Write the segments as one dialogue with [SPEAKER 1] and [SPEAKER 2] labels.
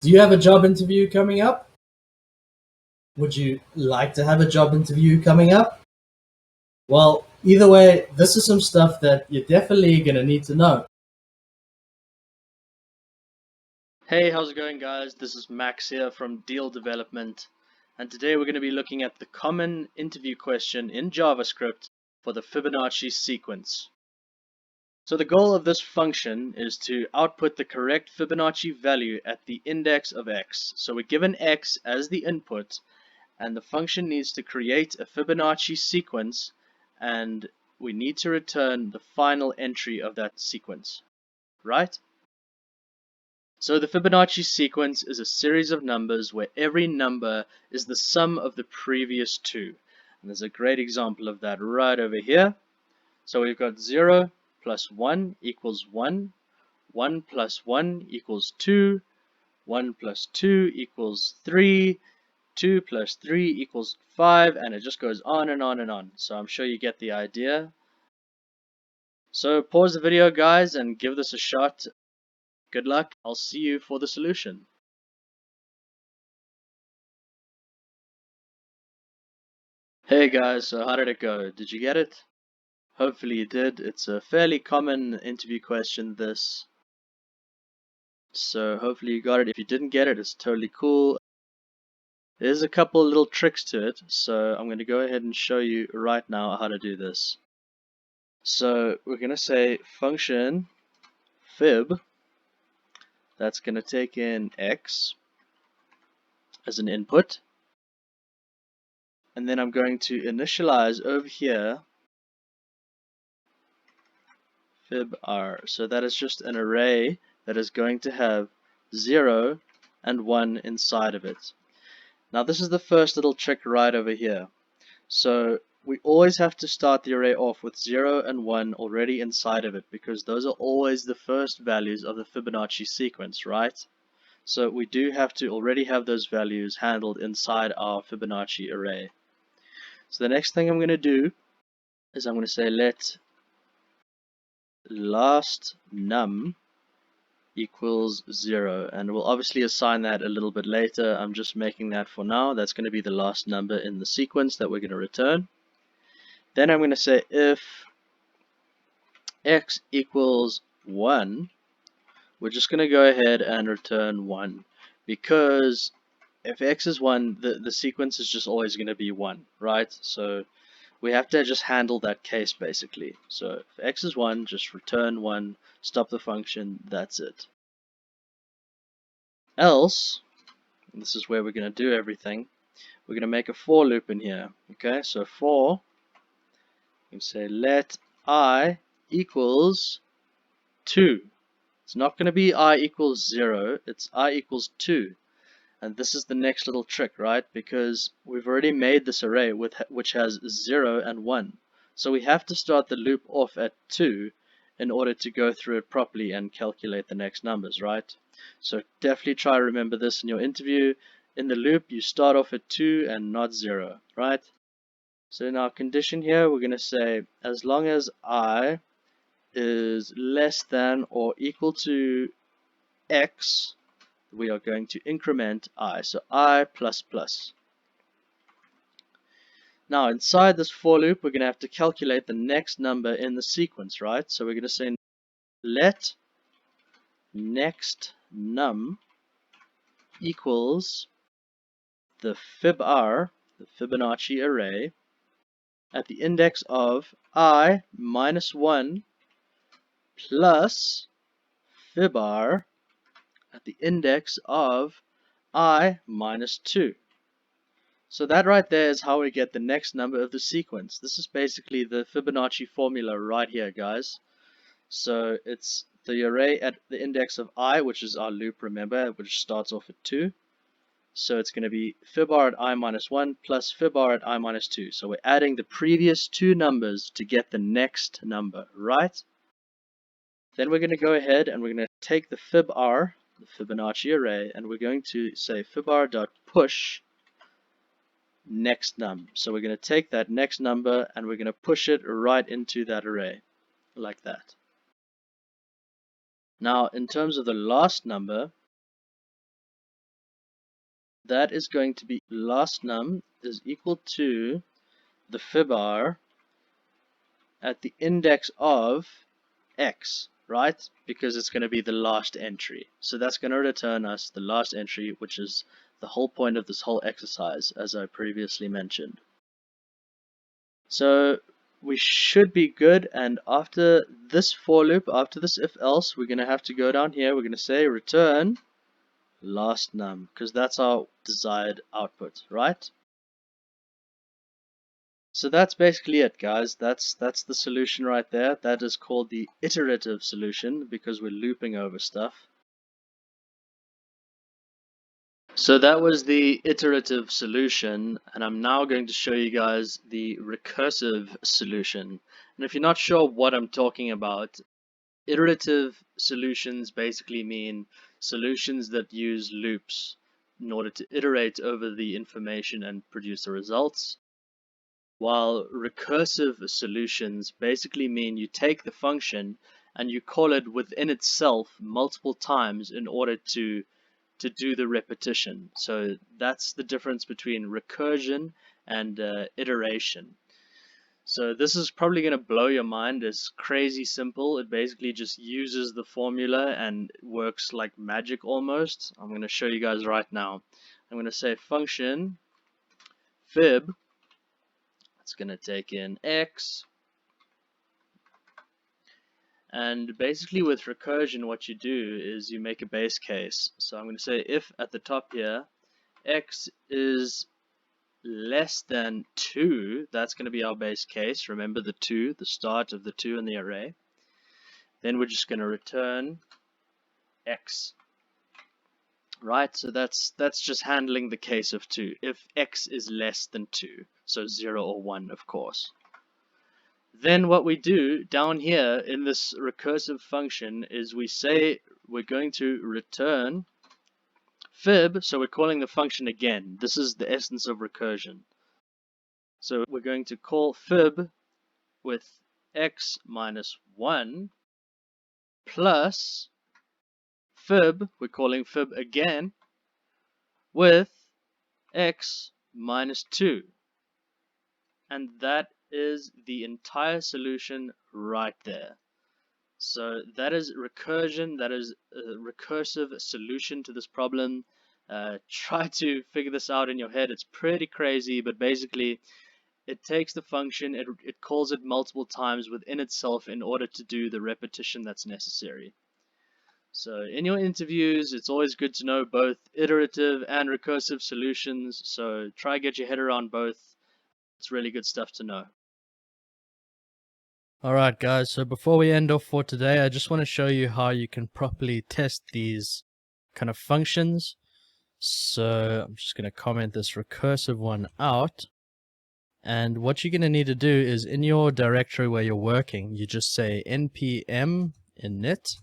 [SPEAKER 1] Do you have a job interview coming up? Would you like to have a job interview coming up? Well, either way, this is some stuff that you're definitely going to need to know.
[SPEAKER 2] Hey, how's it going, guys? This is Max here from Deale Development, and today we're going to be looking at the common interview question in JavaScript for the Fibonacci sequence. So the goal of this function is to output the correct Fibonacci value at the index of x. So we're given x as the input, and the function needs to create a Fibonacci sequence, and we need to return the final entry of that sequence, right? So the Fibonacci sequence is a series of numbers where every number is the sum of the previous two. And there's a great example of that right over here. So we've got 0 plus 1 equals 1, 1 plus 1 equals 2, 1 plus 2 equals 3, 2 plus 3 equals 5, and it just goes on and on and on. So I'm sure you get the idea. So pause the video, guys, and give this a shot. Good luck. I'll see you for the solution. Hey guys, so how did it go? Did you get it? Hopefully you did. It's a fairly common interview question, this. So hopefully you got it. If you didn't get it, it's totally cool. There's a couple little tricks to it, so I'm going to go ahead and show you right now how to do this. So we're going to say function fib, that's going to take in x as an input. And then I'm going to initialize over here fib_r. So that is just an array that is going to have 0 and 1 inside of it. Now this is the first little trick right over here. So we always have to start the array off with 0 and 1 already inside of it, because those are always the first values of the Fibonacci sequence, right? So we do have to already have those values handled inside our Fibonacci array. So the next thing I'm going to do is I'm going to say let last num equals 0, and we'll obviously assign that a little bit later. I'm just making that for now. That's going to be the last number in the sequence that we're going to return. Then I'm going to say if x equals 1, we're just going to go ahead and return 1, because if x is 1, the sequence is just always going to be 1, right? So we have to just handle that case basically. So if x is 1, just return 1, stop the function, that's it. Else, and this is where we're going to do everything, we're going to make a for loop in here. Okay, so for, you can say let I equals 2. It's not going to be I equals 0, it's I equals 2. And this is the next little trick, right? Because we've already made this array which has 0 and 1. So we have to start the loop off at 2 in order to go through it properly and calculate the next numbers, right? So definitely try to remember this in your interview. In the loop, you start off at 2 and not 0, right? So in our condition here, we're going to say as long as I is less than or equal to x, we are going to increment I, so I plus plus. Now inside this for loop, we're going to have to calculate the next number in the sequence, right? So we're going to say let next num equals the fib_r, the Fibonacci array, at the index of I minus 1 plus fib_r at the index of I minus 2. So that right there is how we get the next number of the sequence. This is basically the Fibonacci formula right here, guys. So it's the array at the index of I, which is our loop, remember, which starts off at 2. So it's going to be fib_r at I minus 1 plus fib_r at I minus 2. So we're adding the previous two numbers to get the next number, right? Then we're going to go ahead and we're going to take the fib_r, the Fibonacci array, and we're going to say fib_r.push next num. So we're going to take that next number and we're going to push it right into that array, like that. Now in terms of the last number, that is going to be last num is equal to the fib_r at the index of x, right? Because it's going to be the last entry. So that's going to return us the last entry, which is the whole point of this whole exercise, as I previously mentioned. So we should be good, and after this for loop, after this if else, we're going to have to go down here. We're going to say return last num, because that's our desired output, right? So that's basically it, guys. That's the solution right there. That is called the iterative solution because we're looping over stuff. So that was the iterative solution, and I'm now going to show you guys the recursive solution. And if you're not sure what I'm talking about, iterative solutions basically mean solutions that use loops in order to iterate over the information and produce the results. While recursive solutions basically mean you take the function and you call it within itself multiple times in order to do the repetition. So that's the difference between recursion and iteration. So this is probably going to blow your mind. It's crazy simple. It basically just uses the formula and works like magic almost. I'm going to show you guys right now. I'm going to say function fib. It's going to take in x. And basically with recursion, what you do is you make a base case. So I'm going to say if at the top here, x is less than 2, that's going to be our base case. Remember the 2, the start of the 2 in the array. Then we're just going to return x. Right, so that's just handling the case of 2. If x is less than 2, so 0 or 1, of course. Then what we do down here in this recursive function is we say we're going to return fib, so we're calling the function again. This is the essence of recursion. So we're going to call fib with x minus 1 plus fib, we're calling fib again, with x minus 2. And that is the entire solution right there. So that is recursion, that is a recursive solution to this problem. Try to figure this out in your head. It's pretty crazy, but basically it takes the function, it calls it multiple times within itself in order to do the repetition that's necessary. So in your interviews, it's always good to know both iterative and recursive solutions. So try get your head around both. It's really good stuff to know.
[SPEAKER 1] Alright guys, so before we end off for today, I just want to show you how you can properly test these kind of functions. So I'm just going to comment this recursive one out. And what you're going to need to do is in your directory where you're working, you just say npm init.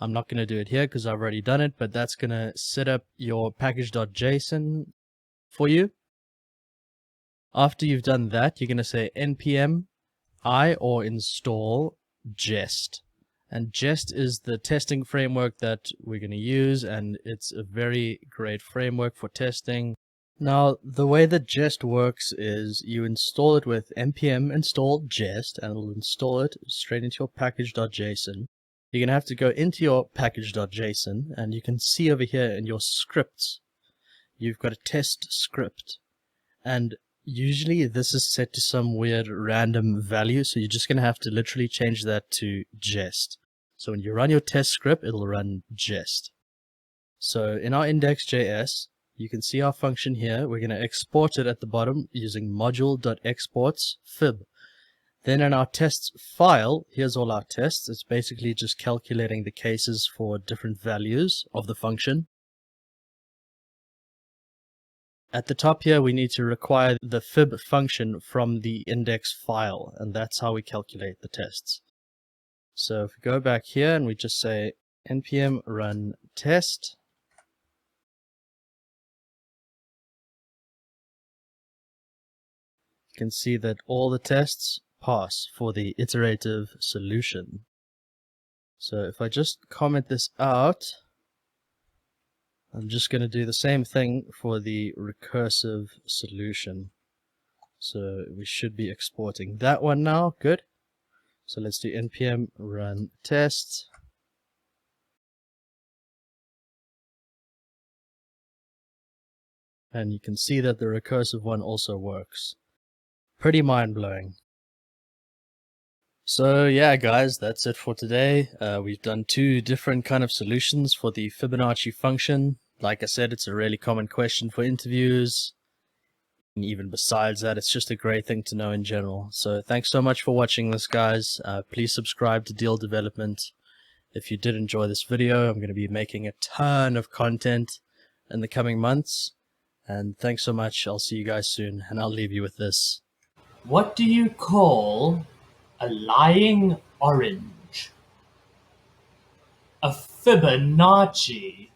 [SPEAKER 1] I'm not going to do it here because I've already done it, but that's going to set up your package.json for you. After you've done that, you're going to say npm I or install jest. And jest is the testing framework that we're going to use, and it's a very great framework for testing. Now, the way that jest works is you install it with npm install jest, and it'll install it straight into your package.json. You're going to have to go into your package.json, and you can see over here in your scripts, you've got a test script. And usually this is set to some weird random value, so you're just going to have to literally change that to jest. So when you run your test script, it'll run jest. So in our index.js, you can see our function here. We're going to export it at the bottom using module.exports fib. Then in our tests file, here's all our tests. It's basically just calculating the cases for different values of the function. At the top here, we need to require the fib function from the index file, and that's how we calculate the tests. So if we go back here and we just say npm run test, you can see that all the tests pass for the iterative solution. So if I just comment this out, I'm just going to do the same thing for the recursive solution. So we should be exporting that one now. Good. So let's do npm run test. And you can see that the recursive one also works. Pretty mind-blowing. So yeah, guys, that's it for today. We've done two different kind of solutions for the Fibonacci function. Like I said, it's a really common question for interviews. And even besides that, it's just a great thing to know in general. So thanks so much for watching this, guys. Please subscribe to Deale Development. If you did enjoy this video, I'm going to be making a ton of content in the coming months. And thanks so much. I'll see you guys soon, and I'll leave you with this.
[SPEAKER 3] What do you call a lying orange? A Fibonacci.